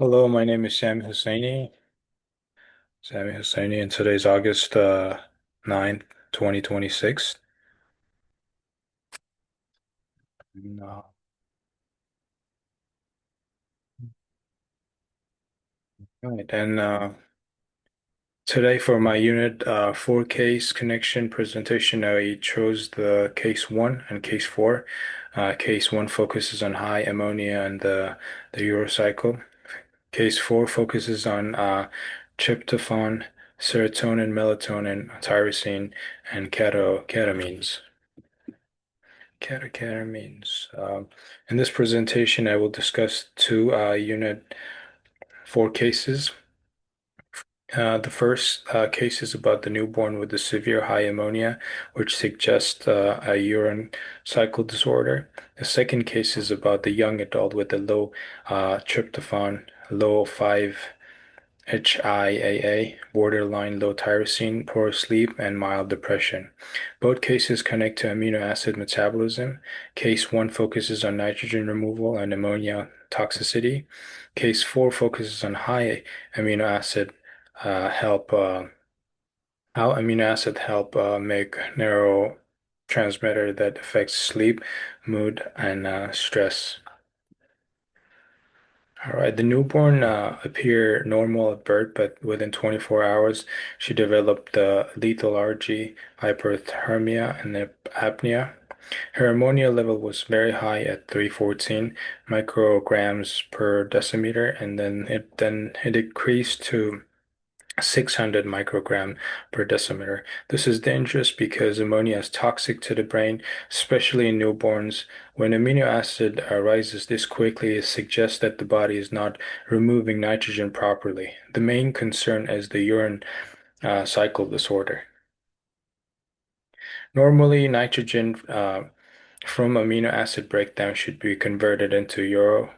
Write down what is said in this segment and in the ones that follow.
Hello, my name is Sami Husseini, and today's August 9th, 2026. No. Right. And today for my unit 4 case connection presentation, I chose the case 1 and case 4. Case 1 focuses on high ammonia and the urocycle. Case 4 focuses on tryptophan, serotonin, melatonin, tyrosine, and catecholamines. Catecholamines. In this presentation, I will discuss two Unit 4 cases. The first case is about the newborn with the severe high ammonia, which suggests a urine cycle disorder. The second case is about the young adult with the low tryptophan, low 5 HIAA, borderline low tyrosine, poor sleep, and mild depression. Both cases connect to amino acid metabolism. Case 1 focuses on nitrogen removal and ammonia toxicity. Case 4 focuses on high amino acid help how amino acid help make neurotransmitter that affects sleep, mood, and stress. All right, the newborn appeared normal at birth, but within 24 hours, she developed lethargy, hyperthermia, and apnea. Her ammonia level was very high at 314 micrograms per decimeter, and then it decreased to 600 microgram per decimeter. This is dangerous because ammonia is toxic to the brain, especially in newborns. When amino acid rises this quickly, it suggests that the body is not removing nitrogen properly. The main concern is the urine cycle disorder. Normally, nitrogen from amino acid breakdown should be converted into uro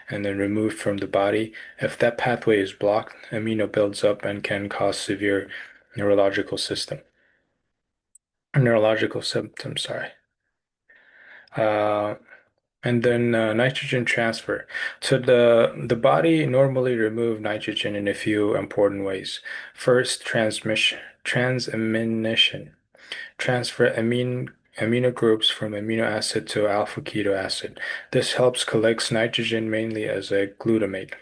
and then removed from the body. If that pathway is blocked, amino builds up and can cause severe neurological system neurological symptoms, sorry. Uh, and then nitrogen transfer. So the body normally remove nitrogen in a few important ways. First, transamination. Transfer amino groups from amino acid to alpha keto acid. This helps collects nitrogen mainly as a glutamate.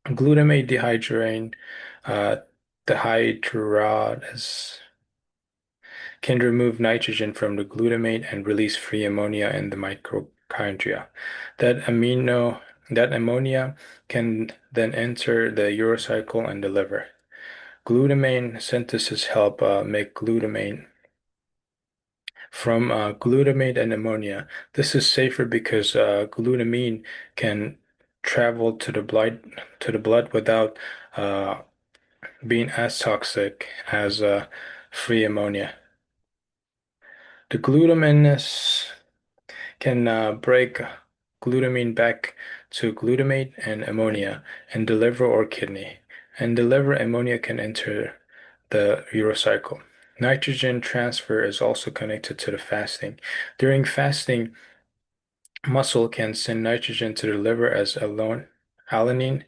Glutamate uh, dehydrogenase can remove nitrogen from the glutamate and release free ammonia in the mitochondria. That amino that ammonia can then enter the urocycle and the liver. Glutamine synthesis help make glutamine from glutamate and ammonia. This is safer because glutamine can travel to the blood without uh, being as toxic as free ammonia. The glutamines can break glutamine back to glutamate and ammonia in the liver or kidney. And the liver ammonia can enter the urocycle. Nitrogen transfer is also connected to the fasting. During fasting, muscle can send nitrogen to the liver as alanine,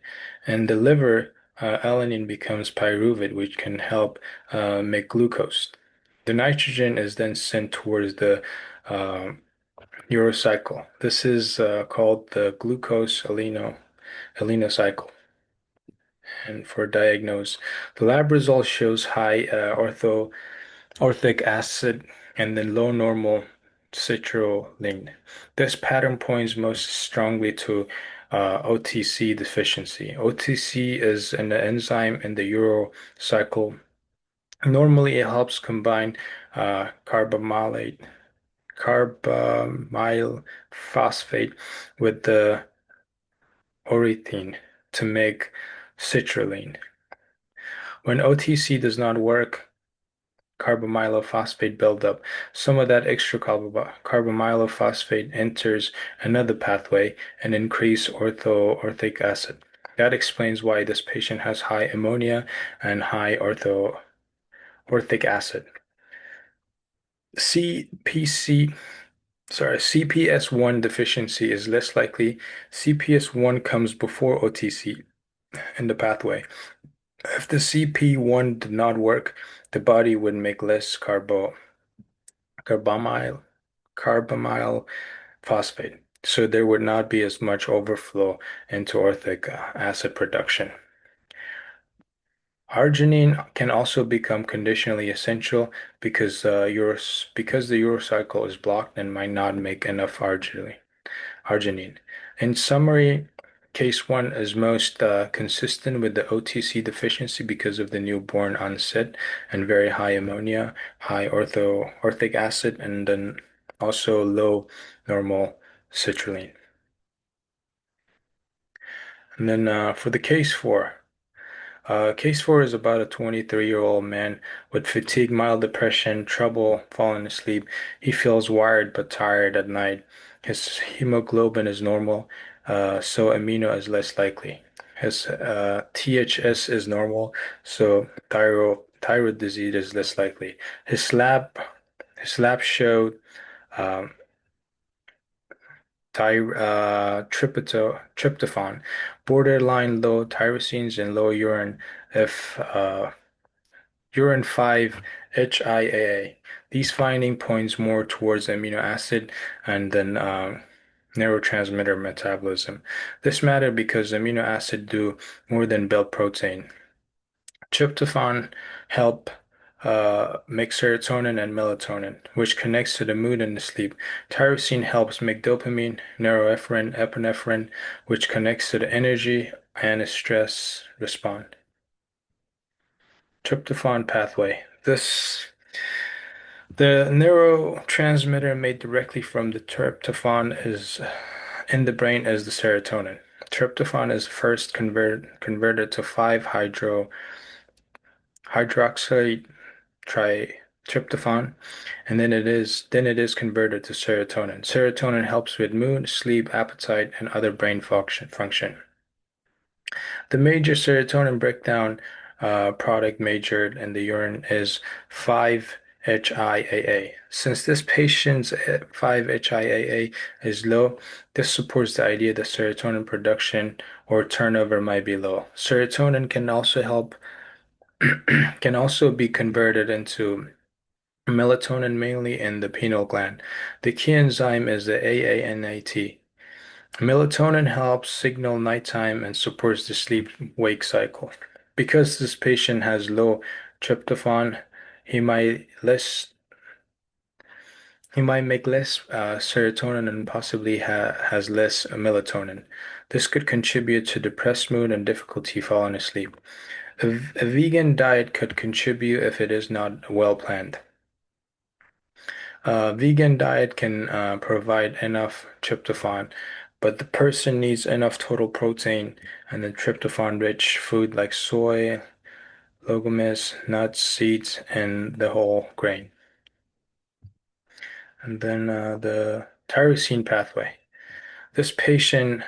and the liver alanine becomes pyruvate, which can help make glucose. The nitrogen is then sent towards the uh, urocycle. This is called the glucose-alino cycle. And for diagnose, the lab result shows high orthic acid and then low normal citrulline. This pattern points most strongly to OTC deficiency. OTC is an enzyme in the urocycle. Normally, it helps combine carbamylate carbamyl phosphate with the ornithine to make citrulline. When OTC does not work, carbamylophosphate buildup. Some of that extra carbamylophosphate enters another pathway and increase orthic acid. That explains why this patient has high ammonia and high orthic acid. CPC CPS1 deficiency is less likely. CPS1 comes before OTC. in the pathway. If the CP1 did not work, the body would make less carbamyl carbamyl phosphate, so there would not be as much overflow into orthic acid production. Arginine can also become conditionally essential because the urocycle is blocked and might not make enough arginine. In summary, case one is most consistent with the OTC deficiency because of the newborn onset and very high ammonia, high orthic acid, and then also low normal citrulline. And then for the case four is about a 23-year-old man with fatigue, mild depression, trouble falling asleep. He feels wired but tired at night. His hemoglobin is normal, so amino is less likely. His THS is normal, so thyroid disease is less likely. His lab showed um, tryptophan, borderline low tyrosines, and low if urine 5 HIAA. These finding points more towards amino acid and then neurotransmitter metabolism. This mattered because amino acid do more than build protein. Tryptophan help make serotonin and melatonin, which connects to the mood and the sleep. Tyrosine helps make dopamine, norepinephrine, epinephrine, which connects to the energy and the stress response. Tryptophan pathway. The neurotransmitter made directly from the tryptophan is in the brain as the serotonin. Tryptophan is first converted to 5-hydroxy tryptophan, and then it is converted to serotonin. Serotonin helps with mood, sleep, appetite, and other brain function. The major serotonin breakdown product majored in the urine is 5-HIAA. Since this patient's 5-HIAA is low, this supports the idea that serotonin production or turnover might be low. Serotonin can also be converted into melatonin mainly in the pineal gland. The key enzyme is the AANAT. Melatonin helps signal nighttime and supports the sleep-wake cycle. Because this patient has low tryptophan, he might less he might make less serotonin and possibly has less melatonin. This could contribute to depressed mood and difficulty falling asleep. A vegan diet could contribute if it is not well planned. Vegan diet can provide enough tryptophan, but the person needs enough total protein and the tryptophan-rich food like soy, legumes, nuts, seeds, and the whole grain. And then the tyrosine pathway. This patient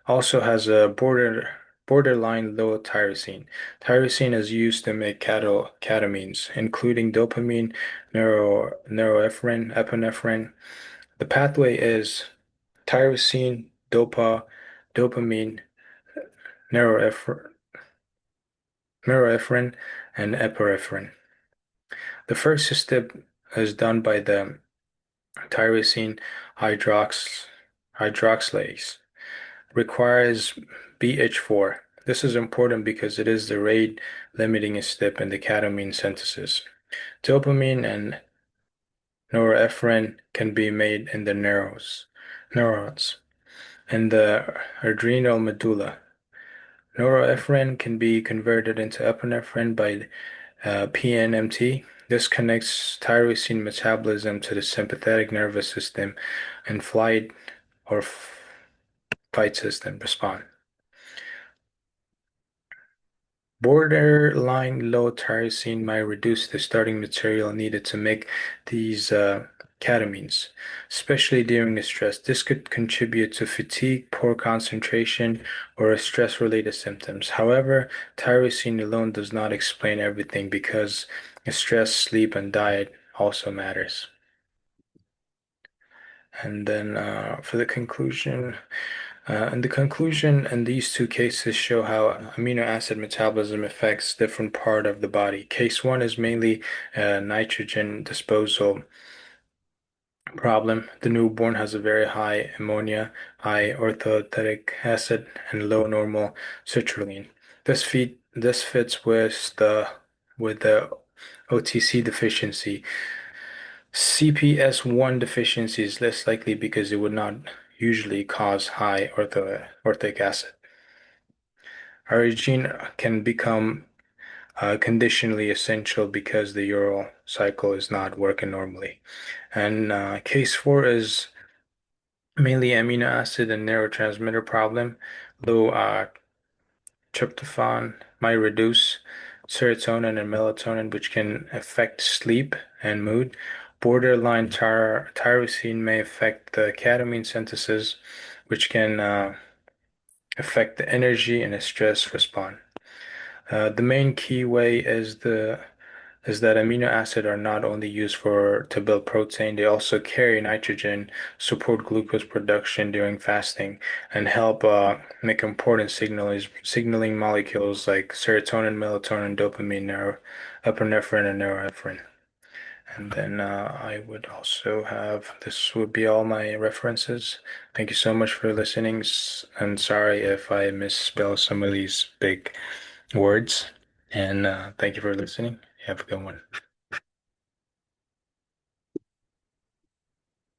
also has a borderline low tyrosine. Tyrosine is used to make catamines, including dopamine, norepinephrine, epinephrine. The pathway is tyrosine, dopamine, norepinephrine, and epinephrine. The first step is done by the tyrosine hydroxylase. Requires BH4. This is important because it is the rate limiting step in the catamine synthesis. Dopamine and norepinephrine can be made in the neurons, and the adrenal medulla. Norepinephrine can be converted into epinephrine by PNMT. This connects tyrosine metabolism to the sympathetic nervous system and flight or fight system response. Borderline low tyrosine might reduce the starting material needed to make these catamines, especially during the stress. This could contribute to fatigue, poor concentration, or stress-related symptoms. However, tyrosine alone does not explain everything because stress, sleep, and diet also matters. And then for the conclusion, And the conclusion in these two cases show how amino acid metabolism affects different part of the body. Case one is mainly nitrogen disposal problem. The newborn has a very high ammonia, high orthotic acid, and low normal citrulline. This fits with the OTC deficiency. CPS1 deficiency is less likely because it would not usually cause high orthotic acid. Our gene can become conditionally essential because the ural cycle is not working normally. And case four is mainly amino acid and neurotransmitter problem. Low tryptophan might reduce serotonin and melatonin, which can affect sleep and mood. Borderline tyrosine may affect the catamine synthesis, which can affect the energy and the stress response. The main key way is that amino acids are not only used to build protein, they also carry nitrogen, support glucose production during fasting, and help make important signaling molecules like serotonin, melatonin, dopamine, epinephrine, and norepinephrine. And then I would also have this would be all my references. Thank you so much for listening, and sorry if I misspell some of these big words. And thank you for listening. Have a good one.